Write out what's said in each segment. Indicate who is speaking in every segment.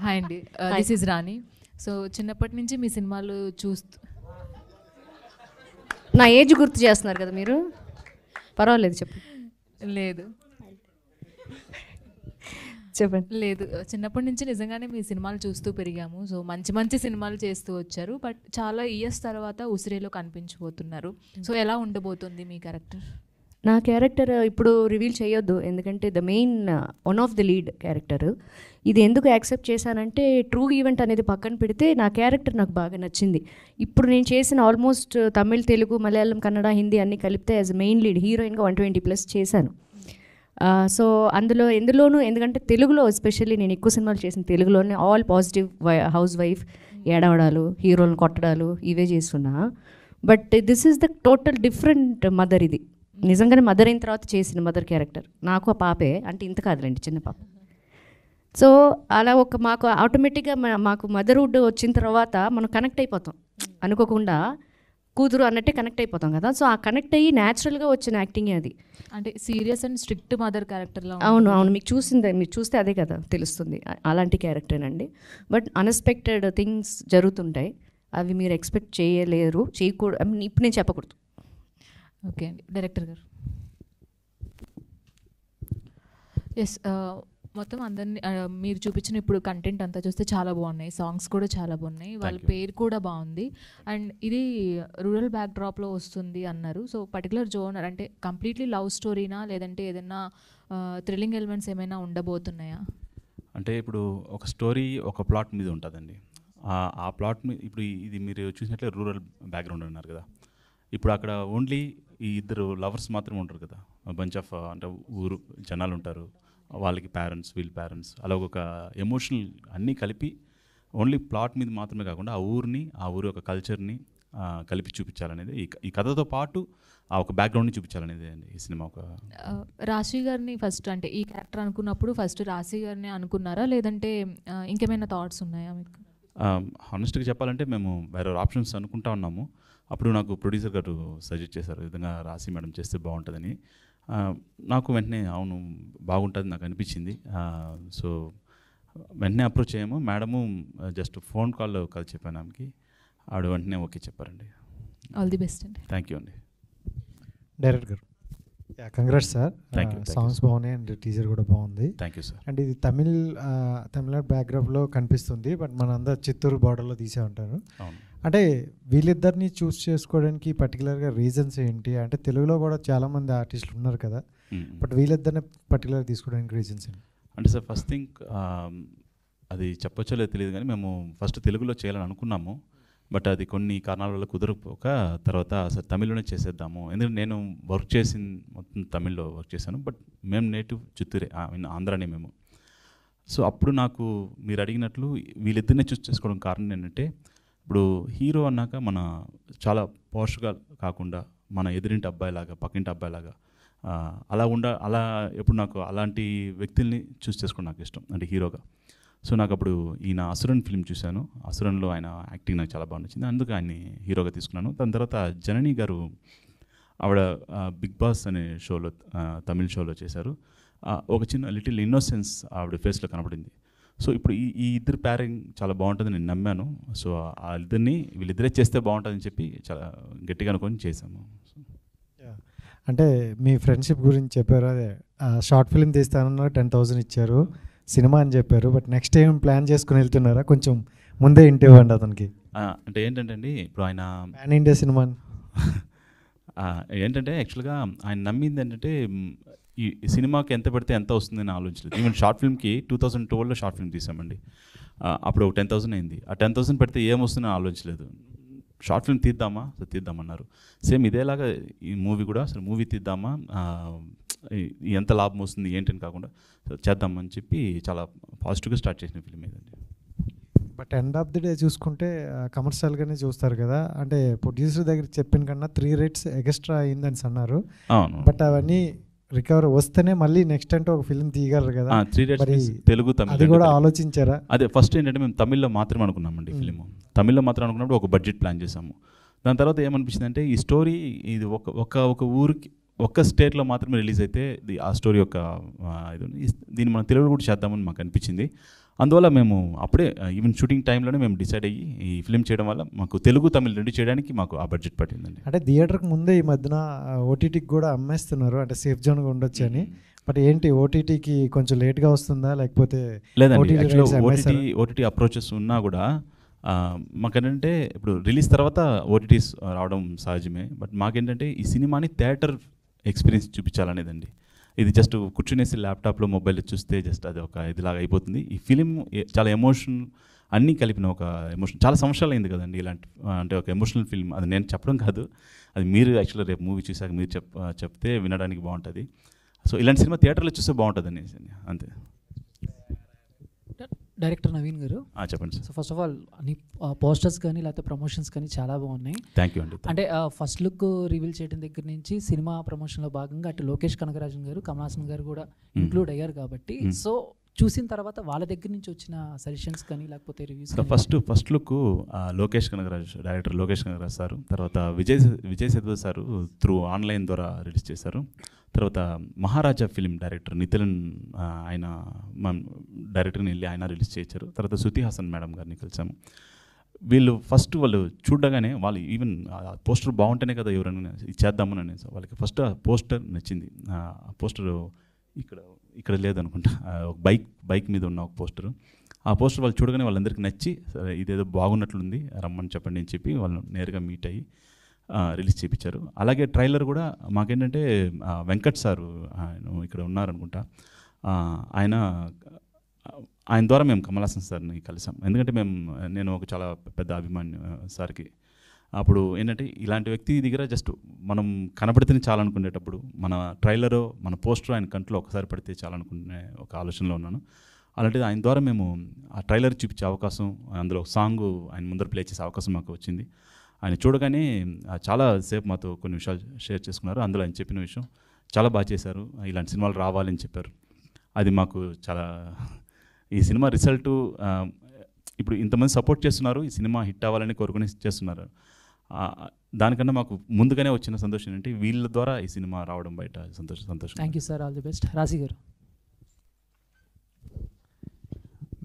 Speaker 1: Hi అండి, this is Rani. So చిన్నప్పటి నుంచి మీ సినిమాలు చూస్తూ
Speaker 2: నా ఏజ్ గుర్తు చేస్తున్నారు కదా మీరు, పర్వాలేదు చెప్పు.
Speaker 1: లేదు
Speaker 2: చెప్పండి.
Speaker 1: లేదు చిన్నప్పటి నుంచి నిజంగానే మీ సినిమాలు చూస్తూ పెరిగాము. సో మంచి మంచి సినిమాలు చేస్తూ వచ్చారు. బట్ చాలా ఇయర్స్ తర్వాత ఉసిరేలో కనిపించబోతున్నారు. సో ఎలా ఉండబోతుంది మీ క్యారెక్టర్?
Speaker 2: నా క్యారెక్టర్ ఇప్పుడు రివీల్ చేయొద్దు, ఎందుకంటే the main one of the lead character. ఇది ఎందుకు యాక్సెప్ట్ చేశానంటే ట్రూ ఈవెంట్ అనేది పక్కన పెడితే నా క్యారెక్టర్ నాకు బాగా నచ్చింది. ఇప్పుడు నేను చేసిన ఆల్మోస్ట్ తమిళ్, తెలుగు, మలయాళం, కన్నడ, హిందీ అన్నీ కలిపితే యాజ్ మెయిన్ లీడ్ హీరోయిన్గా 120+ చేశాను. సో ఎందులోనూ ఎందుకంటే తెలుగులో ఎస్పెషల్లీ నేను ఎక్కువ సినిమాలు చేసిన తెలుగులోనే ఆల్ పాజిటివ్ హౌస్ వైఫ్, ఏడవడాలు, హీరోలను కొట్టడాలు ఇవే చేస్తున్నా. But this is the total different mother. ఇది నిజంగానే మదర్ అయిన తర్వాత చేసిన మదర్ క్యారెక్టర్. నాకు ఆ పాపే, అంటే ఇంత కాదులేండి, చిన్న పాప. సో అలా మాకు ఆటోమేటిక్గా మాకు మదర్హుడ్ వచ్చిన తర్వాత మనం కనెక్ట్ అయిపోతాం, అనుకోకుండా కూతురు అన్నట్టే కనెక్ట్ అయిపోతాం కదా. సో ఆ కనెక్ట్ అయ్యి న్యాచురల్గా వచ్చిన యాక్టింగ్ అది.
Speaker 1: అంటే సీరియస్ అండ్ స్ట్రిక్ట్ మదర్ క్యారెక్టర్లో.
Speaker 2: అవును, మీరు చూస్తే అదే కదా తెలుస్తుంది, అలాంటి క్యారెక్టరేనండి. బట్ అన్ఎక్స్పెక్టెడ్ థింగ్స్ జరుగుతుంటాయి, అవి మీరు ఎక్స్పెక్ట్ చేయలేరు, చేయకూడదు. ఇప్పుడు నేను చెప్పకూడదు.
Speaker 1: ఓకే అండి, డైరెక్టర్ గారు. ఎస్, మొత్తం అందరినీ మీరు చూపించిన ఇప్పుడు కంటెంట్ అంతా చూస్తే చాలా బాగున్నాయి, సాంగ్స్ కూడా చాలా బాగున్నాయి, వాళ్ళ పేరు కూడా బాగుంది. అండ్ ఇది రూరల్ బ్యాక్డ్రాప్లో వస్తుంది అన్నారు. సో పర్టికులర్ జోనర్ అంటే కంప్లీట్లీ లవ్ స్టోరీనా, లేదంటే ఏదైనా థ్రిల్లింగ్ ఎలిమెంట్స్ ఏమైనా ఉండబోతున్నాయా?
Speaker 3: అంటే ఇప్పుడు ఒక స్టోరీ ఒక ప్లాట్ మీద ఉంటుందండి. ఆ ప్లాట్ మీద ఇప్పుడు ఇది మీరు చూసినట్లే రూరల్ బ్యాక్గ్రౌండ్ అన్నారు కదా. ఇప్పుడు అక్కడ ఓన్లీ ఈ ఇద్దరు లవర్స్ మాత్రమే ఉంటారు కదా, బంచ్ ఆఫ్ అంటే ఊరు జనాలు ఉంటారు, వాళ్ళకి పేరెంట్స్, వీళ్ళ పేరెంట్స్, అలా ఒక ఎమోషనల్ అన్నీ కలిపి ఓన్లీ ప్లాట్ మీద మాత్రమే కాకుండా ఆ ఊరిని, ఆ ఊరి యొక్క కల్చర్ని కలిపి చూపించాలనేది ఈ కథతో పాటు ఆ ఒక బ్యాక్గ్రౌండ్ని చూపించాలనేది అండి ఈ సినిమా. ఒక
Speaker 1: రాశి గారిని ఫస్ట్ అంటే ఈ క్యారెక్టర్ అనుకున్నప్పుడు ఫస్ట్ రాశి గారిని అనుకున్నారా, లేదంటే ఇంకేమైనా థాట్స్ ఉన్నాయా మీకు?
Speaker 3: హానెస్ట్గా చెప్పాలంటే మేము వేరే ఆప్షన్స్ అనుకుంటా ఉన్నాము. అప్పుడు నాకు ప్రొడ్యూసర్ గారు సజెస్ట్ చేశారు, ఈ విధంగా రాశి మేడం చేస్తే బాగుంటుందని. నాకు వెంటనే అవును బాగుంటుంది నాకు అనిపించింది. సో వెంటనే అప్రోచ్ అయ్యాము. మేడము జస్ట్ ఫోన్ కాల్లో కలిసి చెప్పాను ఆమెకి, ఆవిడ వెంటనే ఓకే చెప్పారండి.
Speaker 1: ఆల్ ది బెస్ట్ అండి.
Speaker 3: థ్యాంక్ యూ అండి.
Speaker 4: డైరెక్టర్ గారు, congrats sir.
Speaker 3: Thank you.
Speaker 4: Songs బాగున్నాయి అండ్ టీజర్ కూడా బాగుంది.
Speaker 3: Thank you sir.
Speaker 4: అండ్ ఇది తమిళనాడు బ్యాక్గ్రౌండ్లో కనిపిస్తుంది, బట్ మనందరూ చిత్తూరు బార్డర్లో తీసే ఉంటారు.
Speaker 3: అవును.
Speaker 4: అంటే వీళ్ళిద్దరిని చూస్ చేసుకోవడానికి పర్టికులర్గా రీజన్స్ ఏంటి? అంటే తెలుగులో కూడా చాలామంది ఆర్టిస్టులు ఉన్నారు కదా, బట్ వీళ్ళిద్దరిని పర్టికులర్గా తీసుకోవడానికి రీజన్స్ ఏంటి?
Speaker 3: అంటే సార్ ఫస్ట్ థింగ్ అది చెప్పొచ్చో లేదో తెలియదు కానీ మేము ఫస్ట్ తెలుగులో చేయాలని అనుకున్నాము. బట్ అది కొన్ని కారణాల వల్ల కుదరకపోక తర్వాత అసలు తమిళ్లోనే చేసేద్దాము. ఎందుకంటే నేను వర్క్ చేసింది మొత్తం తమిళ్లో వర్క్ చేశాను, బట్ మేము నేటివ్ చిత్తూరే, ఆంధ్రానే మేము. సో అప్పుడు నాకు మీరు అడిగినట్లు వీళ్ళిద్దరినే చూస్ చేసుకోవడం కారణం ఏంటంటే, ఇప్పుడు హీరో అన్నాక మన చాలా పోషగా కాకుండా మన ఎదురింటి అబ్బాయిలాగా, పక్కింటి అబ్బాయిలాగా అలా ఎప్పుడు నాకు అలాంటి వ్యక్తుల్ని చూస్ చేసుకోవడం నాకు ఇష్టం, అంటే హీరోగా. సో నాకు అప్పుడు ఈయన అసురన్ ఫిల్మ్ చూశాను, అసురన్లో ఆయన యాక్టింగ్ నాకు చాలా బాగా నచ్చింది, అందుకు ఆయన్ని హీరోగా తీసుకున్నాను. దాని తర్వాత జనని గారు, ఆవిడ బిగ్ బాస్ అనే షోలో, తమిళ్ షోలో చేశారు. ఒక చిన్న లిటిల్ ఇన్నోసెన్స్ ఆవిడ ఫేస్లో కనపడింది. సో ఇప్పుడు ఈ ఇద్దరు ప్యారింగ్ చాలా బాగుంటుంది నేను నమ్మాను. సో ఆ వీళ్ళిద్దరే చేస్తే బాగుంటుందని చెప్పి చాలా గట్టిగా అనుకొని చేశాము.
Speaker 4: అంటే మీ ఫ్రెండ్షిప్ గురించి చెప్పారు, అదే షార్ట్ ఫిల్మ్ తీస్తానన్నారు, 10,000 ఇచ్చారు, సినిమా అని చెప్పారు, బట్ నెక్స్ట్ ఏం ప్లాన్ చేసుకుని వెళ్తున్నారా? కొంచెం ముందే ఇంటి ఇవ్వండి అతనికి.
Speaker 3: అంటే ఏంటంటే అండి, ఇప్పుడు ఆయన
Speaker 4: పాన్ ఇండియా సినిమా
Speaker 3: ఏంటంటే యాక్చువల్గా ఆయన నమ్మింది ఏంటంటే ఈ సినిమాకి ఎంత పెడితే ఎంత వస్తుందని ఆలోచించలేదు. ఈవెన్ షార్ట్ ఫిల్మ్కి 2012లో షార్ట్ ఫిల్మ్ తీసామండి, అప్పుడు ఒక 10,000 అయింది. ఆ 10,000 పెడితే ఏమొస్తుందని ఆలోచించలేదు. షార్ట్ ఫిల్మ్ తీద్దామా, అసలు తీద్దామన్నారు. సేమ్ ఇదేలాగా ఈ మూవీ కూడా, అసలు మూవీ తీద్దామా, ఎంత లాభం వస్తుంది ఏంటని కాకుండా చేద్దామని చెప్పి చాలా పాజిటివ్గా స్టార్ట్ చేసిన ఫిల్మ్ ఏదండి.
Speaker 4: But end of the day చూసుకుంటే కమర్షియల్గానే చూస్తారు కదా, అంటే ప్రొడ్యూసర్ దగ్గర చెప్పిన కన్నా 3 rates ఎక్స్ట్రా అయిందని అన్నారు.
Speaker 3: అవును.
Speaker 4: బట్ అవన్నీ రికవర్ వస్తేనే మళ్ళీ నెక్స్ట్ అంటే ఒక ఫిల్మ్ తీయగలరు కదా,
Speaker 3: 3 rates తెలుగు తమిళ
Speaker 4: అది కూడా ఆలోచించారా?
Speaker 3: అదే ఫస్ట్ ఏంటంటే మేము తమిళ్లో మాత్రమే అనుకున్నామండి ఫిలిం. తమిళ్లో మాత్రం అనుకున్నప్పుడు ఒక బడ్జెట్ ప్లాన్ చేసాము. దాని తర్వాత ఏమనిపించింది అంటే, ఈ స్టోరీ ఇది ఒక ఊరికి ఒక్క స్టేట్లో మాత్రమే రిలీజ్ అయితే ఆ స్టోరీ యొక్క దీన్ని మనం తెలుగులో కూడా చేద్దామని మాకు అనిపించింది. అందువల్ల మేము అప్పుడే ఈవెన్ షూటింగ్ టైంలోనే మేము డిసైడ్ అయ్యి ఈ ఫిల్మ్ చేయడం వల్ల మాకు తెలుగు తమిళ్ రెండు చేయడానికి మాకు ఆ బడ్జెట్ పట్టిందండి.
Speaker 4: అంటే థియేటర్కి ముందే ఈ మధ్యన ఓటీటీకి కూడా అమ్మేస్తున్నారు, అంటే సేఫ్ జోన్గా ఉండొచ్చు అని. బట్ ఏంటి ఓటీటీకి కొంచెం లేట్గా వస్తుందా లేకపోతే?
Speaker 3: లేదండి, యాక్చువల్గా ఓటీటీ అప్రోచెస్ ఉన్నా కూడా మాకేంటంటే ఇప్పుడు రిలీజ్ తర్వాత ఓటీటీస్ రావడం సహజమే. బట్ మాకేంటంటే ఈ సినిమాని థియేటర్ ఎక్స్పీరియన్స్ చూపించాలనేదండి. ఇది జస్ట్ కూర్చునేసి ల్యాప్టాప్లో మొబైల్లో చూస్తే జస్ట్ అది ఒక ఇదిలాగా అయిపోతుంది. ఈ ఫిలిం చాలా ఎమోషన్ అన్నీ కలిపిన ఒక ఎమోషన్. చాలా సంవత్సరాలు అయింది కదండి ఇలాంటి అంటే ఒక ఎమోషనల్ ఫిల్మ్. అది నేను చెప్పడం కాదు, అది మీరు యాక్చువల్గా రేపు మూవీ చూసాక మీరు చెప్తే వినడానికి బాగుంటుంది. సో ఇలాంటి సినిమా థియేటర్లో చూస్తే బాగుంటుంది అనేసి అంతే.
Speaker 5: డైరెక్టర్ నవీన్ గారు
Speaker 3: చెప్పండి sir.
Speaker 5: So first of all అన్ని పోస్టర్స్ కానీ లేకపోతే ప్రమోషన్స్ కానీ చాలా బాగున్నాయి.
Speaker 3: థ్యాంక్ యూ అండి.
Speaker 5: అంటే ఫస్ట్ లుక్ రివీల్ చేయడం దగ్గర నుంచి సినిమా ప్రమోషన్లో భాగంగా అటు లోకేష్ కనగరాజన్ గారు, కమల్ హాసన్ గారు కూడా ఇంక్లూడ్ అయ్యారు కాబట్టి సో చూసిన తర్వాత వాళ్ళ దగ్గర నుంచి వచ్చిన సజెషన్స్ కానీ లేకపోతే reviews.
Speaker 3: First look Lokesh Kanagaraj, director Lokesh Kanagaraj sir, తర్వాత Vijay Sethupathi sir through online ద్వారా రిలీజ్ చేశారు. తర్వాత మహారాజా ఫిలిం డైరెక్టర్ నితిన్ ఆయన డైరెక్టర్ని వెళ్ళి ఆయన రిలీజ్ చేయించారు. తర్వాత శృతి హాసన్ మేడం గారిని కలిసాము. వాళ్ళు చూడగానే వాళ్ళు ఈవెన్ పోస్టర్ బాగుంటేనే కదా ఎవరైనా చేద్దామని అనేసి వాళ్ళకి ఫస్ట్ ఆ పోస్టర్ నచ్చింది. ఆ పోస్టర్ ఇక్కడ లేదనుకుంటా, ఒక బైక్ మీద ఉన్న ఒక పోస్టర్. ఆ పోస్టర్ వాళ్ళు చూడగానే వాళ్ళందరికీ నచ్చి సరే ఇదేదో బాగున్నట్లుంది రమ్మని చెప్పండి అని చెప్పి వాళ్ళు నేరుగా మీట్ అయ్యి రిలీజ్ చేయించారు. అలాగే ట్రైలర్ కూడా మాకేంటంటే వెంకట్ సారు ఆయన ఇక్కడ ఉన్నారనుకుంటా, ఆయన ద్వారా మేము కమల్ హాసన్ సార్ని కలిసాం. ఎందుకంటే నేను ఒక చాలా పెద్ద అభిమాని సార్కి. అప్పుడు ఏంటంటే ఇలాంటి వ్యక్తి దగ్గర జస్ట్ మనం కనపడితేనే చాలనుకునేటప్పుడు మన ట్రైలరో మన పోస్టర్ ఆయన కంట్లో ఒకసారి పడితే చాలనుకునే ఒక ఆలోచనలో ఉన్నాను. అలాంటిది ఆయన ద్వారా మేము ఆ ట్రైలర్ చూపించే అవకాశం, అందులో ఒక సాంగ్ ఆయన ముందర ప్లే చేసే అవకాశం మాకు వచ్చింది. ఆయన చూడగానే చాలా సేపు మాతో కొన్ని విషయాలు షేర్ చేసుకున్నారు. అందులో ఆయన చెప్పిన విషయం చాలా బాగా చేశారు, ఇలాంటి సినిమాలు రావాలని చెప్పారు. అది మాకు చాలా ఈ సినిమా రిజల్టు ఇప్పుడు ఇంతమంది సపోర్ట్ చేస్తున్నారు, ఈ సినిమా హిట్ అవ్వాలని కోరుకుని చేస్తున్నారు. దానికన్నా మాకు ముందుగానే వచ్చిన సంతోషం ఏంటంటే వీళ్ళ ద్వారా ఈ సినిమా రావడం బయట సంతోషం.
Speaker 5: Thank you sir, all the best. రాశి గారు.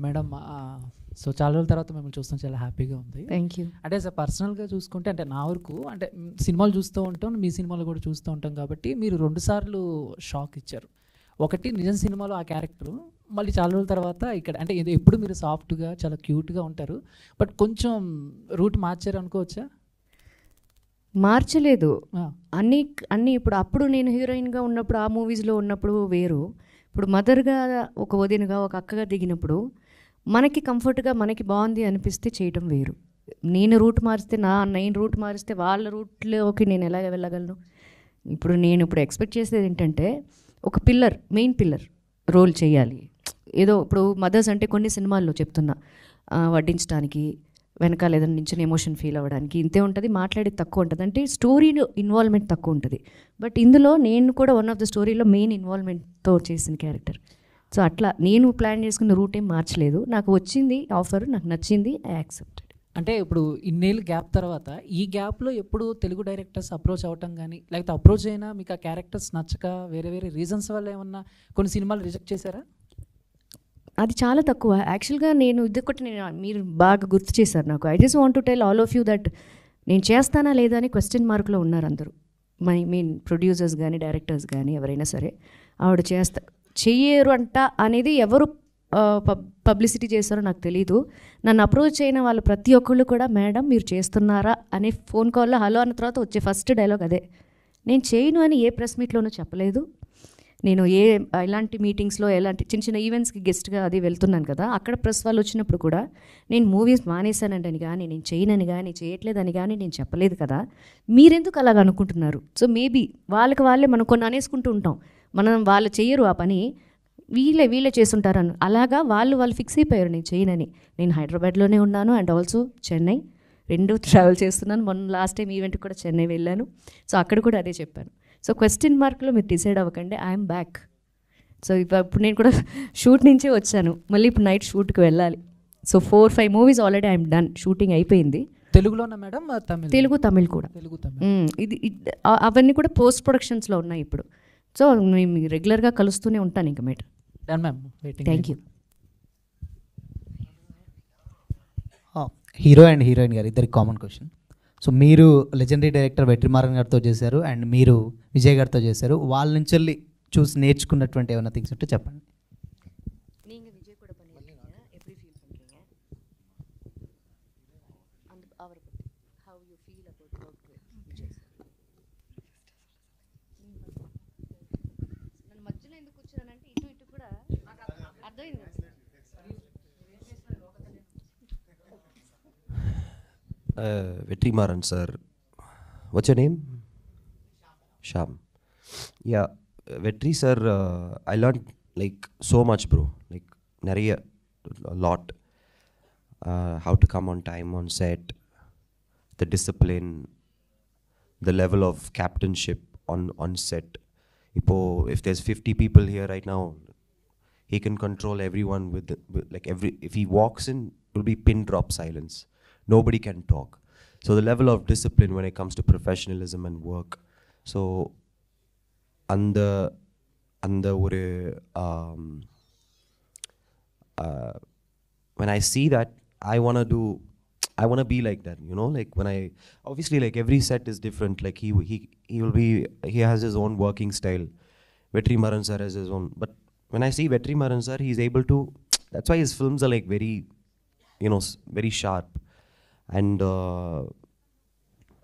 Speaker 5: మేడం, సో చాలా రోజుల తర్వాత మిమ్మల్ని చూస్తాం, చాలా హ్యాపీగా ఉంది.
Speaker 2: Thank you.
Speaker 5: అంటే సార్ పర్సనల్గా చూసుకుంటే అంటే నా వరకు అంటే సినిమాలు చూస్తూ ఉంటాం, మీ సినిమాలు కూడా చూస్తూ ఉంటాం కాబట్టి మీరు 2 సార్లు షాక్ ఇచ్చారు. ఒకటి నిజం సినిమాలో ఆ క్యారెక్టరు, మళ్ళీ చాలా రోజుల తర్వాత ఇక్కడ అంటే ఎప్పుడు మీరు సాఫ్ట్గా చాలా క్యూట్గా ఉంటారు, బట్ కొంచెం రూట్ మార్చారు అనుకోవచ్చా?
Speaker 2: మార్చలేదు. అన్నీ ఇప్పుడు అప్పుడు నేను హీరోయిన్గా ఉన్నప్పుడు ఆ మూవీస్లో ఉన్నప్పుడు వేరు, ఇప్పుడు మదర్గా ఒక వదినగా ఒక అక్కగా దిగినప్పుడు మనకి కంఫర్ట్గా మనకి బాగుంది అనిపిస్తే చేయటం వేరు. నేను రూట్ మారిస్తే వాళ్ళ రూట్లోకి నేను ఎలాగ వెళ్ళగలను? ఇప్పుడు ఎక్స్పెక్ట్ చేసేది ఏంటంటే ఒక మెయిన్ పిల్లర్ రోల్ చేయాలి. ఏదో ఇప్పుడు మదర్స్ అంటే కొన్ని సినిమాల్లో చెప్తున్నా వడ్డించడానికి వెనకాల ఏదైనా నుంచి ఎమోషన్ ఫీల్ అవ్వడానికి ఇంతే ఉంటుంది, మాట్లాడేది తక్కువ ఉంటుంది, అంటే స్టోరీలో ఇన్వాల్వ్మెంట్ తక్కువ ఉంటుంది. బట్ ఇందులో నేను కూడా వన్ ఆఫ్ ద స్టోరీలో మెయిన్ ఇన్వాల్వ్మెంట్తో చేసిన క్యారెక్టర్. సో అట్లా నేను ప్లాన్ చేసుకున్న రూట్ ఏం మార్చలేదు. నాకు వచ్చింది ఆఫర్, నాకు నచ్చింది, ఐ యాక్సెప్టెడ్.
Speaker 5: అంటే ఇప్పుడు ఇన్నేళ్ళు గ్యాప్ తర్వాత ఈ గ్యాప్లో ఎప్పుడు తెలుగు డైరెక్టర్స్ అప్రోచ్ అవ్వటం కానీ లేకపోతే అప్రోచ్ అయినా మీకు ఆ క్యారెక్టర్స్ నచ్చక వేరే రీజన్స్ వల్ల ఏమన్నా కొన్ని సినిమాలు రిజెక్ట్ చేశారా?
Speaker 2: అది చాలా తక్కువ యాక్చువల్గా. మీరు బాగా గుర్తు చేశారు నాకు. I just want to tell all of you that నేను చేస్తానా లేదా అని క్వశ్చన్ మార్క్లో ఉన్నారు అందరూ. మీన్ ప్రొడ్యూసర్స్ కానీ డైరెక్టర్స్ కానీ ఎవరైనా సరే. ఆవిడ చెయ్యరు అంట అనేది ఎవరు పబ్లిసిటీ చేస్తారో నాకు తెలీదు. నన్ను అప్రోచ్ అయిన వాళ్ళు ప్రతి ఒక్కళ్ళు కూడా మేడం మీరు చేస్తున్నారా అనే ఫోన్ కాల్లో హలో అన్న తర్వాత వచ్చే ఫస్ట్ డైలాగ్ అదే. నేను చేయను అని ఏ ప్రెస్ మీట్లోనూ చెప్పలేదు. నేను ఇలాంటి మీటింగ్స్లో ఎలాంటి చిన్న ఈవెంట్స్కి గెస్ట్గా అది వెళ్తున్నాను కదా, అక్కడ ప్రెస్ వాళ్ళు వచ్చినప్పుడు కూడా నేను మూవీస్ మానేశానంటని కానీ నేను చేయనని కానీ చేయట్లేదని కానీ నేను చెప్పలేదు కదా, మీరెందుకు అలాగ అనుకుంటున్నారు? సో మేబీ వాళ్ళే మనం కొన్ని అనేసుకుంటూ ఉంటాం, వాళ్ళు చెయ్యరు ఆ పని, వీళ్ళే చేస్తుంటారని. అలాగా వాళ్ళు ఫిక్స్ అయిపోయారు నేను చేయనని. నేను హైదరాబాద్లోనే ఉన్నాను అండ్ ఆల్సో చెన్నై 2 ట్రావెల్ చేస్తున్నాను. మొన్న లాస్ట్ టైం ఈవెంట్కి కూడా చెన్నై వెళ్ళాను. సో అక్కడ కూడా అదే చెప్పాను. సో క్వశ్చన్ మార్క్లో మీరు డిసైడ్ అవ్వకండి, ఐఎమ్ బ్యాక్. సో ఇప్పుడు నేను కూడా షూట్ నుంచే వచ్చాను, మళ్ళీ ఇప్పుడు నైట్ షూట్కి వెళ్ళాలి. So 4-5 movies already I'm done, shooting అయిపోయింది.
Speaker 5: తెలుగులోనా మేడం?
Speaker 2: తెలుగు తమిళ్ కూడా. ఇది అవన్నీ కూడా పోస్ట్ ప్రొడక్షన్స్లో ఉన్నాయి ఇప్పుడు. సో మేము రెగ్యులర్గా కలుస్తూనే ఉంటాను ఇంకా madam.
Speaker 5: Done ma'am, waiting.
Speaker 2: Thank you.
Speaker 6: Hero and heroine గారు ఇద్దరికి కామన్ క్వశ్చన్. సో మీరు లెజెండరీ డైరెక్టర్ వెట్రిమారన్ గారితో చేశారు అండ్ మీరు విజయ్ గారితో చేశారు. వాళ్ళ నుంచి వెళ్ళి చూసి నేర్చుకున్నటువంటి ఏమైనా థింగ్స్ ఉంటే చెప్పండి.
Speaker 2: మధ్యలో ఎందుకు కూర్చున్నానంటే ఇటు ఇటు కూడా అర్థమైంది.
Speaker 7: Vetrimaran sir, what's your name? Sham. Yeah, Vetri sir, I learned like so much, bro. Like nariya, a lot. How to come on time on set, the discipline, the level of captainship on set. If there's 50 people here right now, he can control everyone with like if he walks in, it will be pin drop silence. Nobody can talk. So the level of discipline when it comes to professionalism and work. So under when I see that, I want to be like that, you know, like when I obviously like every set is different. Like he has his own working style. Vetrimaran sir has his own, but when I see Vetrimaran sir, he's able to, that's why his films are like very, you know, very sharp. And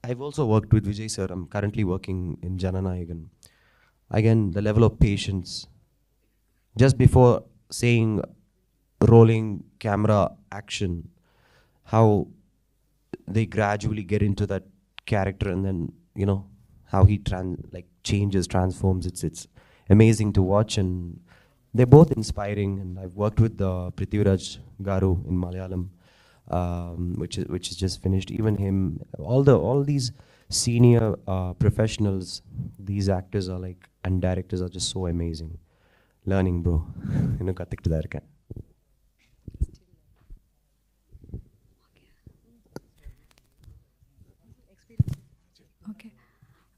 Speaker 7: I've also worked with Vijay sir. I'm currently working in Jananayagan. Again, the level of patience. Just before saying rolling camera action, how they gradually get into that character, and then, you know, how he changes, transforms. It's amazing to watch, and they're both inspiring. And I've worked with Prithviraj Garu in Malayalam. Which is just finished. Even him, all these senior professionals, these actors are like, and directors are just so amazing. Learning, bro. You know, kathiktu da irukken.
Speaker 8: Okay,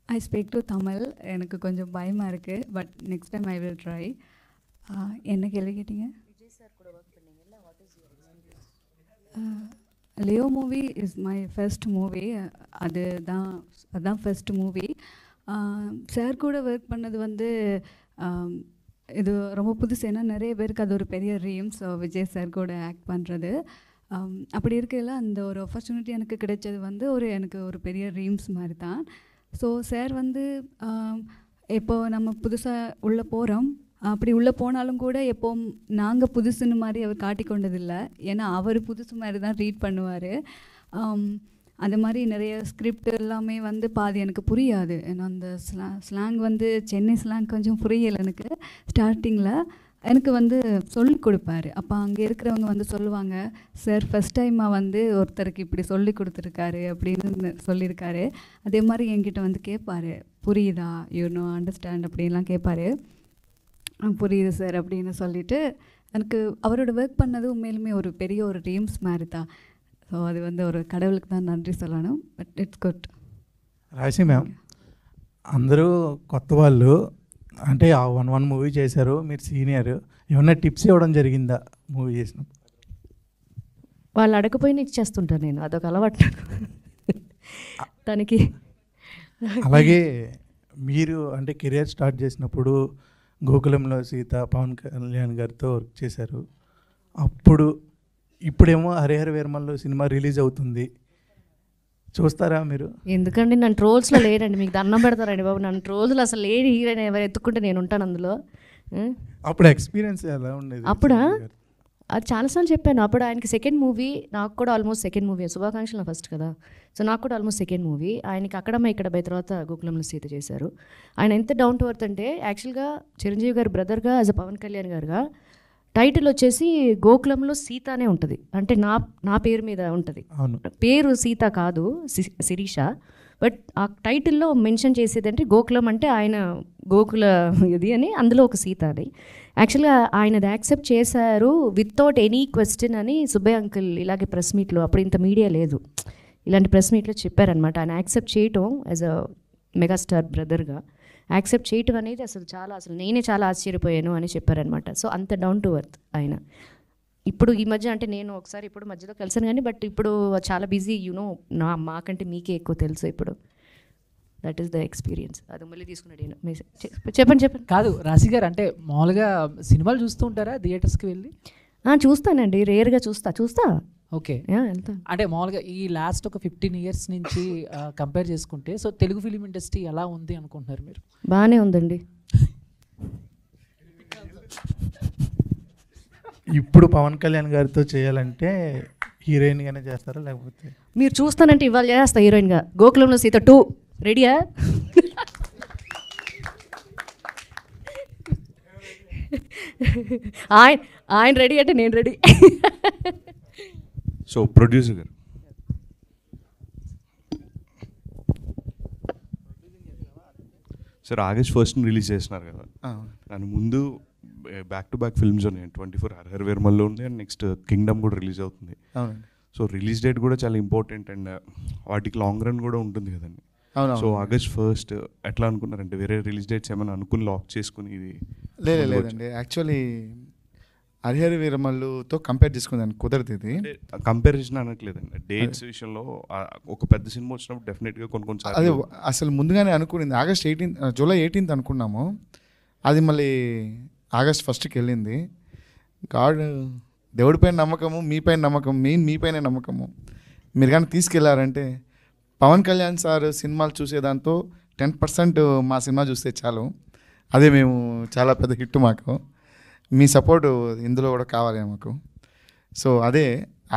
Speaker 8: I speak to Tamil. எனக்கு கொஞ்சம் பயமா இருக்கு, but next time I will try. என்ன கேள்வி கேட்டீங்க? Leo movie is my first movie. அதுதான் first movie. Sir கூட work பண்ணது வந்து இது ரொம்ப புதுசு. ஏன்னா நிறைய பேருக்கு அது ஒரு பெரிய ட்ரீம்ஸ் விஜய் சார் கூட ஆக்ட் பண்ணுறது. அப்படி இருக்கையில் அந்த ஒரு ஆப்பர்ச்சுனிட்டி எனக்கு கிடைச்சது வந்து எனக்கு ஒரு பெரிய ட்ரீம்ஸ் மாதிரி தான். ஸோ சார் வந்து இப்போது நம்ம புதுசாக உள்ளே போகிறோம். அப்படி உள்ளே போனாலும் கூட எப்போவும் நாங்கள் புதுசுன்னு மாதிரி அவர் காட்டிக்கொண்டதில்லை. ஏன்னா அவர் புதுசு மாதிரி தான் ரீட் பண்ணுவார். அந்த மாதிரி நிறைய ஸ்கிரிப்ட் எல்லாமே வந்து பாதி எனக்கு புரியாது. ஏன்னா அந்த ஸ்லாங் வந்து சென்னை ஸ்லாங் கொஞ்சம் புரியலை எனக்கு ஸ்டார்டிங்கில். எனக்கு வந்து சொல்லி கொடுப்பாரு. அப்போ அங்கே இருக்கிறவங்க வந்து சொல்லுவாங்க, சார் ஃபஸ்ட் டைமாக வந்து ஒருத்தருக்கு இப்படி சொல்லி கொடுத்துருக்காரு அப்படின்னு சொல்லியிருக்காரு. அதே மாதிரி என்கிட்ட வந்து கேட்பார், புரியுதா, யூனோ அண்டர்ஸ்டாண்ட் அப்படின்லாம் கேட்பார். புரியுது சார் அப்படின்னு சொல்லிவிட்டு எனக்கு அவரோட ஒர்க் பண்ணது உண்மையிலுமே ஒரு பெரிய ஒரு ட்ரீம்ஸ் மாதிரி தான். ஸோ அது வந்து ஒரு கடவுளுக்கு தான் நன்றி சொல்லணும். But it's good.
Speaker 9: రాశి మ్యామ్, అందరూ కొత్త వాళ్ళు, అంటే ఆ 1 మూవీ చేశారు, మీరు సీనియర్, ఏమన్నా టిప్స్ ఇవ్వడం జరిగిందా మూవీ చేసినప్పుడు?
Speaker 2: వాళ్ళు అడగపోయినా ఇచ్చేస్తుంటాను నేను, అదొక అలవాటు తనకి.
Speaker 9: అలాగే మీరు అంటే కెరియర్ స్టార్ట్ చేసినప్పుడు గోకులంలో సీత పవన్ కళ్యాణ్ గారితో వర్క్ చేశారు. ఇప్పుడేమో హరిహర వీరమల్లో సినిమా రిలీజ్ అవుతుంది, చూస్తారా మీరు?
Speaker 2: ఎందుకండి నన్ను ట్రోల్స్లో లేరండి, మీకు దండం పెడతారండి బాబు. నన్ను ట్రోల్స్లో అసలు లేని హీరోయిన్ ఎవరు ఎత్తుకుంటే నేను ఉంటాను అందులో.
Speaker 9: అప్పుడు ఎక్స్పీరియన్స్ ఎలా ఉండేది?
Speaker 2: అప్పుడా అది చాలాసార్లు చెప్పాను. అప్పుడు ఆయనకి సెకండ్ మూవీ, నాకు కూడా ఆల్మోస్ట్ సెకండ్ మూవీ. శుభాకాంక్షలు ఫస్ట్ కదా, సో నాకు కూడా ఆల్మోస్ట్ సెకండ్ మూవీ. ఆయనకి అక్కడమ్మ ఇక్కడ బై తర్వాత గోకులంలో సీత చేశారు. ఆయన ఎంత డౌన్ టు ఎర్త్ అంటే, యాక్చువల్గా చిరంజీవి గారి బ్రదర్గా యాజ్ అ పవన్ కళ్యాణ్ గారుగా టైటిల్ వచ్చేసి గోకులంలో సీత అనే ఉంటుంది. అంటే నా పేరు మీద ఉంటుంది. పేరు సీత కాదు, శిరీష. బట్ ఆ టైటిల్లో మెన్షన్ చేసేది అంటే గోకులం అంటే ఆయన గోకుల ఇది అని, అందులో ఒక సీత అని. యాక్చువల్గా ఆయనది యాక్సెప్ట్ చేశారు వితౌట్ ఎనీ క్వశ్చన్ అని సుబ్బయ్య అంకుల్ ఇలాగే ప్రెస్ మీట్లో, అప్పుడు ఇంత మీడియా లేదు, ఇలాంటి ప్రెస్ మీట్లో చెప్పారనమాట. ఆయన యాక్సెప్ట్ చేయటం యాజ్ అ మెగాస్టార్ బ్రదర్గా యాక్సెప్ట్ చేయటం అనేది అసలు నేనే చాలా ఆశ్చర్యపోయాను అని చెప్పారనమాట. సో అంత డౌన్ టు ఎర్త్ ఆయన. ఇప్పుడు ఈ మధ్య అంటే నేను ఒకసారి ఇప్పుడు మధ్యలో కలిసాను కానీ బట్ ఇప్పుడు చాలా బిజీ మాకంటే మీకే ఎక్కువ తెలుసు ఇప్పుడు. That is the experience. అది మళ్ళీ తీసుకున్నాడు ఈయన. చెప్పండి.
Speaker 5: కాదు రాశి గారు, అంటే మామూలుగా సినిమాలు చూస్తూ ఉంటారా థియేటర్స్కి వెళ్ళి?
Speaker 2: చూస్తానండి, రేర్గా చూస్తా.
Speaker 5: ఓకే,
Speaker 2: వెళ్తా.
Speaker 5: అంటే మామూలుగా ఈ లాస్ట్ ఒక 15 years నుంచి కంపేర్ చేసుకుంటే సో తెలుగు ఫిలిం ఇండస్ట్రీ ఎలా ఉంది అనుకుంటున్నారు మీరు?
Speaker 2: బాగానే ఉందండి.
Speaker 9: ఇప్పుడు పవన్ కళ్యాణ్ గారితో చేయాలంటే హీరోయిన్గానే చేస్తారా లేకపోతే?
Speaker 2: మీరు చూస్తానంటే ఇవాళ చేస్తా హీరోయిన్గా. గోకులంలో సీత 2 రెడీయా? ఆయన రెడీ అంటే నేను రెడీ.
Speaker 10: సో ప్రొడ్యూసర్ గారు, సార్ ఆగస్ట్ 1st రిలీజ్ చేస్తున్నారు కదా, దాని ముందు బ్యాక్ టు బ్యాక్ ఫిల్మ్స్ ఉన్నాయి. 24 హర్హర్ వీరమల్లో ఉంది అండ్ నెక్స్ట్ కింగ్డమ్ కూడా రిలీజ్ అవుతుంది. సో రిలీజ్ డేట్ కూడా చాలా ఇంపార్టెంట్ అండ్ వాటికి లాంగ్ రన్ కూడా ఉంటుంది కదండి. సో ఆగస్ట్ 1st ఎట్లా అనుకున్నారంటే వేరే రిలీజ్ డేట్స్ ఏమైనా అనుకుని లాక్ చేసుకుని ఇది?
Speaker 11: లేదండి, యాక్చువల్లీ హరిహర వీరమల్లుతో కంపేర్ చేసుకుందాన్ని కుదరదు. ఇది
Speaker 10: కంపారిజన్ అనట్లేదండి, డేట్స్ విషయంలో ఒక పెద్ద సినిమా వచ్చినప్పుడు డెఫినెట్గా కొన్ని
Speaker 11: అదే అసలు ముందుగానే అనుకునింది జూలై 18th అనుకున్నాము. అది మళ్ళీ ఆగస్ట్ 1st వెళ్ళింది. దేవుడిపైన నమ్మకము, మీపైన నమ్మకం, మెయిన్ మీపైన నమ్మకము. మీరు కానీ తీసుకెళ్లారంటే పవన్ కళ్యాణ్ సార్ సినిమాలు చూసేదాంతో 10% మా సినిమా చూస్తే చాలు. అదే మేము చాలా పెద్ద హిట్ మాకు. మీ సపోర్టు ఇందులో కూడా కావాలి మాకు. సో అదే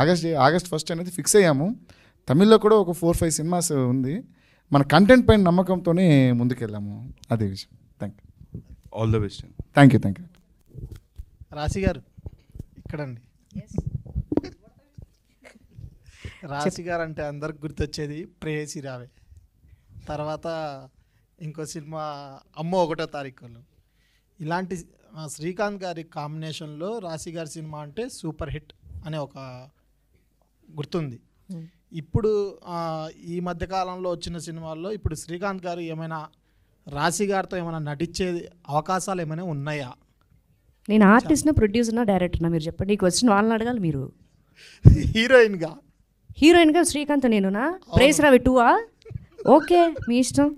Speaker 11: ఆగస్ట్ 1st అనేది ఫిక్స్ అయ్యాము. తమిళ్లో కూడా ఒక 4-5 సినిమాస్ ఉంది. మన కంటెంట్ పైన నమ్మకంతోనే ముందుకెళ్ళాము. అదే విషయం. Thank you.
Speaker 10: All the best.
Speaker 11: Thank you.
Speaker 9: రాశి గారు ఇక్కడండి. రాశి గారు అంటే అందరికి గుర్తొచ్చేది ప్రేయసి రావే, తర్వాత ఇంకో సినిమా అమ్మో 1వ తారీఖు. ఇలాంటి శ్రీకాంత్ గారి కాంబినేషన్లో రాశి గారి సినిమా అంటే సూపర్ హిట్ అనే ఒక గుర్తుంది. ఇప్పుడు ఈ మధ్యకాలంలో వచ్చిన సినిమాల్లో ఇప్పుడు శ్రీకాంత్ గారు ఏమైనా రాశి గారితో ఏమైనా నటించే అవకాశాలు ఏమైనా ఉన్నాయా?
Speaker 2: నేను ఆర్టిస్ట్నా, ప్రొడ్యూసర్నా, డైరెక్టర్నా మీరు చెప్పండి. ఈ క్వశ్చన్ వాళ్ళని అడగాలి మీరు. హీరోయిన్గా శ్రీకాంత్ నేనునా? ప్రేస్ రావి 2ఆ? ఓకే, మీ ఇష్టం.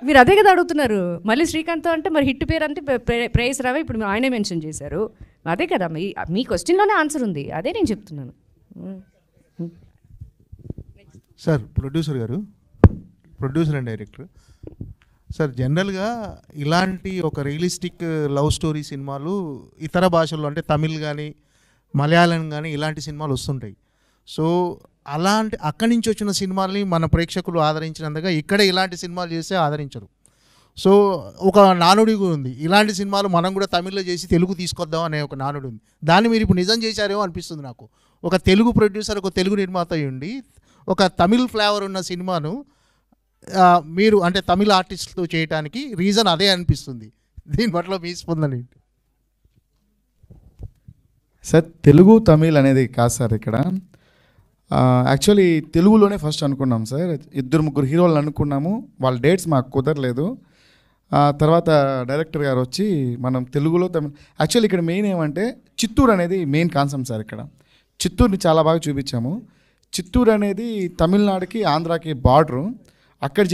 Speaker 2: మీరు అదే కదా అడుగుతున్నారు. మళ్ళీ శ్రీకాంత్ అంటే మరి హిట్ పేరు అంటే ప్రేస్ రావే, ఇప్పుడు ఆయనే మెన్షన్ చేశారు. అదే కదా మీ క్వశ్చన్లోనే ఆన్సర్ ఉంది. అదే నేను చెప్తున్నాను.
Speaker 12: సార్ ప్రొడ్యూసర్ గారు, ప్రొడ్యూసర్ అండ్ డైరెక్టర్ సార్, జనరల్గా ఇలాంటి ఒక రియలిస్టిక్ లవ్ స్టోరీ సినిమాలు ఇతర భాషల్లో అంటే తమిళ్ కానీ మలయాళం కానీ ఇలాంటి సినిమాలు వస్తుంటాయి. సో అలాంటి అక్కడి నుంచి వచ్చిన సినిమాల్ని మన ప్రేక్షకులు ఆదరించినందుగా ఇక్కడ ఇలాంటి సినిమాలు చేస్తే ఆదరించరు. సో ఒక నానుడి ఉంది, ఇలాంటి సినిమాలు మనం కూడా తమిళ్లో చేసి తెలుగు తీసుకొద్దాం అనే ఒక నానుడి ఉంది. దాన్ని మీరు ఇప్పుడు నిజం చేశారేమో అనిపిస్తుంది నాకు. ఒక తెలుగు ప్రొడ్యూసర్, ఒక తెలుగు నిర్మాత ఉండి ఒక తమిళ్ ఫ్లేవర్ ఉన్న సినిమాను మీరు అంటే తమిళ ఆర్టిస్టులతో చేయడానికి రీజన్ అదే అనిపిస్తుంది. దీని పట్ల మీ స్పందన ఏంటి?
Speaker 11: సార్ తెలుగు తమిళ్ అనేది కాదు సార్. ఇక్కడ యాక్చువల్లీ తెలుగులోనే ఫస్ట్ అనుకున్నాం సార్. 2-3 హీరోలు అనుకున్నాము, వాళ్ళ డేట్స్ మాకు కుదరలేదు. తర్వాత డైరెక్టర్ గారు వచ్చి మనం తెలుగులో తమిళ యాక్చువల్లీ ఇక్కడ మెయిన్ ఏమంటే చిత్తూరు అనేది మెయిన్ కాన్సెప్ట్ సార్. ఇక్కడ చిత్తూరుని చాలా బాగా చూపించాము. చిత్తూరు అనేది తమిళనాడుకి ఆంధ్రాకి బార్డరు. అక్కడ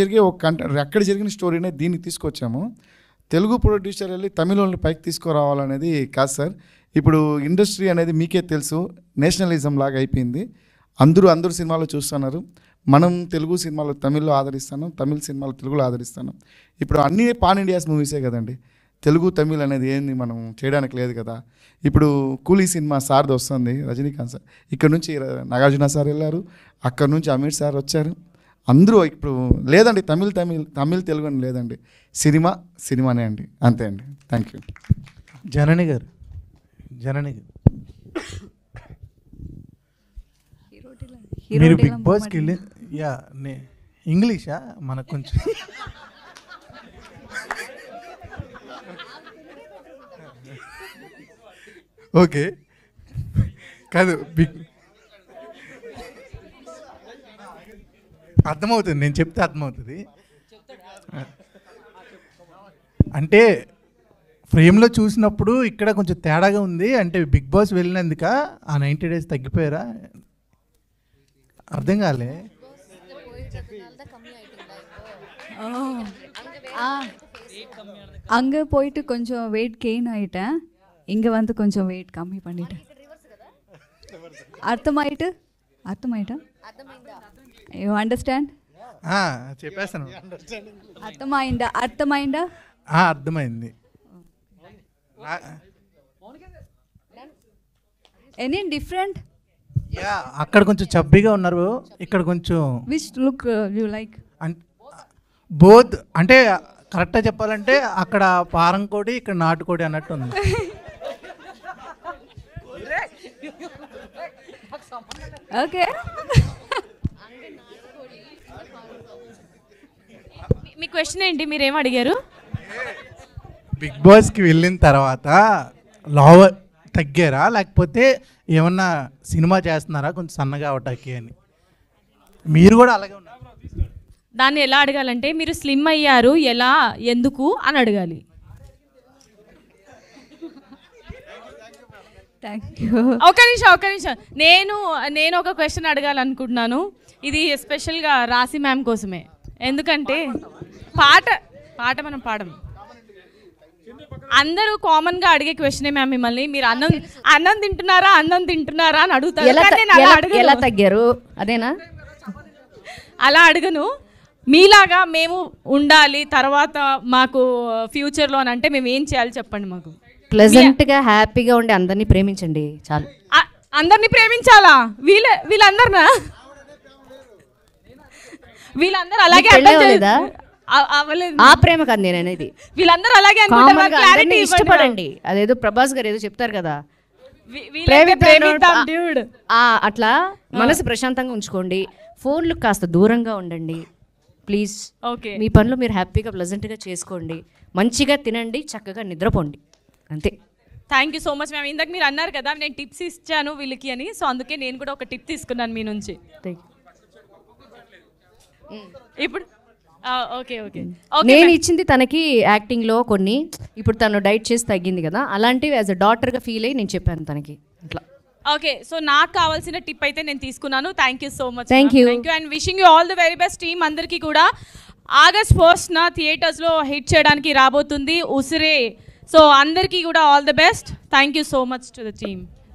Speaker 11: జరిగిన స్టోరీనే దీనికి తీసుకొచ్చాము. తెలుగు ప్రొడ్యూసర్ వెళ్ళి తమిళని పైకి తీసుకురావాలనేది కాదు సార్. ఇప్పుడు ఇండస్ట్రీ అనేది మీకే తెలుసు, నేషనలిజం లాగా అయిపోయింది. అందరూ సినిమాలు చూస్తున్నారు. మనం తెలుగు సినిమాలు తమిళ్లో ఆదరిస్తాను, తమిళ సినిమాలు తెలుగులో ఆదరిస్తాను. ఇప్పుడు అన్నీ పాన్ ఇండియాస్ మూవీసే కదండి. తెలుగు తమిళ్ అనేది ఏంది మనం చేయడానికి లేదు కదా. ఇప్పుడు కూలీ సినిమా సార్ది వస్తుంది, రజనీకాంత్ సార్. ఇక్కడ నుంచి నాగార్జున సార్ వెళ్ళారు, అక్కడ నుంచి అమీర్ సార్ వచ్చారు. అందరూ ఇప్పుడు లేదండి తమిళ్ తెలుగు అని లేదండి, సినిమానే అండి, అంతే అండి. Thank you.
Speaker 9: జనని గారు మీరు బిగ్ బాస్కి వెళ్ళి ఇంగ్లీషా మనకు కొంచెం ఓకే కాదు అర్థమవుతుంది, నేను చెప్తే అర్థమవుతుంది. అంటే ఫ్రేమ్లో చూసినప్పుడు ఇక్కడ కొంచెం తేడాగా ఉంది. అంటే బిగ్ బాస్ వెళ్ళినందుక ఆ 90 days తగ్గిపోయారా? అర్థం కాలే.
Speaker 8: அங்கே போயிட்டு கொஞ்சம் வெயிட் கெயின் ஆகிட்டேன், இங்கே வந்து கொஞ்சம் வெயிட் கம்மி பண்ணிட்டேன். అర్థమైటా? You understand?
Speaker 9: చెప్పేస్తాను.
Speaker 8: అర్థమైందా?
Speaker 9: అర్థమైంది.
Speaker 8: Any different?
Speaker 9: అక్కడ కొంచెం చబ్బీగా ఉన్నారు, ఇక్కడ కొంచెం.
Speaker 8: Which look you like?
Speaker 9: Both అంటే కరెక్ట్గా చెప్పాలంటే అక్కడ పారం కోడి, ఇక్కడ నాటుకోడి అన్నట్టు ఉంది.
Speaker 8: ఓకే.
Speaker 13: మీ క్వశ్చన్ ఏంటి? మీరేం అడిగారు?
Speaker 9: బిగ్ బాస్కి వెళ్ళిన తర్వాత లావ్ తగ్గారా, లేకపోతే ఏమన్నా సినిమా చేస్తున్నారా కొంచెం సన్నగా అవటానికి అని? మీరు కూడా అలాగే ఉన్నారు.
Speaker 13: దాన్ని ఎలా అడగాలంటే మీరు స్లిమ్ అయ్యారు ఎలా, ఎందుకు అని అడగాలి. ఒక నిమిషం నేను ఒక క్వశ్చన్ అడగాలనుకుంటున్నాను. ఇది ఎస్పెషల్గా రాశి మ్యామ్ కోసమే. ఎందుకంటే పాట మనం పాడము. అందరూ కామన్గా అడిగే క్వశ్చనే మ్యామ్ మిమ్మల్ని. మీరు అన్నం తింటున్నారా అని అడుగుతారు.
Speaker 2: ఎలా తగ్గారు అదేనా?
Speaker 13: అలా అడగను. మీలాగా మేము ఉండాలి తర్వాత మాకు ఫ్యూచర్లో అని అంటే మేము ఏం చేయాలి చెప్పండి మాకు.
Speaker 2: ప్లెజెంట్గా హ్యాపీగా ఉండి అందరినీ ప్రేమించండి చాలు.
Speaker 13: అందరినీ ప్రేమించాలా? వీళ్ళందరూ అలాగే అవ్వలేదు.
Speaker 2: ఆ ప్రేమ కాదు నేను అనేది.
Speaker 13: వీళ్ళందరూ అలాగే
Speaker 2: ఇష్టపడండి. అదేదో ప్రభాస్ గారు ఏదో చెప్తారు కదా, అట్లా మనసు ప్రశాంతంగా ఉంచుకోండి. ఫోన్లు కాస్త దూరంగా ఉండండి ప్లీజ్. మీ పనులు మీరు హ్యాపీగా ప్లెజెంట్గా చేసుకోండి, మంచిగా తినండి, చక్కగా నిద్రపోండి, అంతే.
Speaker 13: Thank you so much ma'am. ఇందాక మీరు అన్నారు కదా నేను టిప్స్ ఇచ్చాను వీళ్ళకి అని, సో అందుకే నేను కూడా ఒక టిప్ తీసుకున్నాను మీ నుంచి. ఇప్పుడు
Speaker 2: నేను ఇచ్చింది తనకి యాక్టింగ్లో కొన్ని, ఇప్పుడు తను డైట్ చేసి తగ్గింది కదా, అలాంటివి యాజ్ అ డాటర్గా ఫీల్ అయ్యి నేను చెప్పాను తనకి అట్లా.
Speaker 13: ఓకే, సో నాకు కావాల్సిన టిప్ అయితే నేను తీసుకున్నాను. Thank you so much.
Speaker 2: Thank you
Speaker 13: and wishing you all the very best team అందరికీ కూడా. August 1st థియేటర్స్లో హిట్ చేయడానికి రాబోతుంది ఉసిరే. సో అందరికీ కూడా all the best. Thank you so much to the team.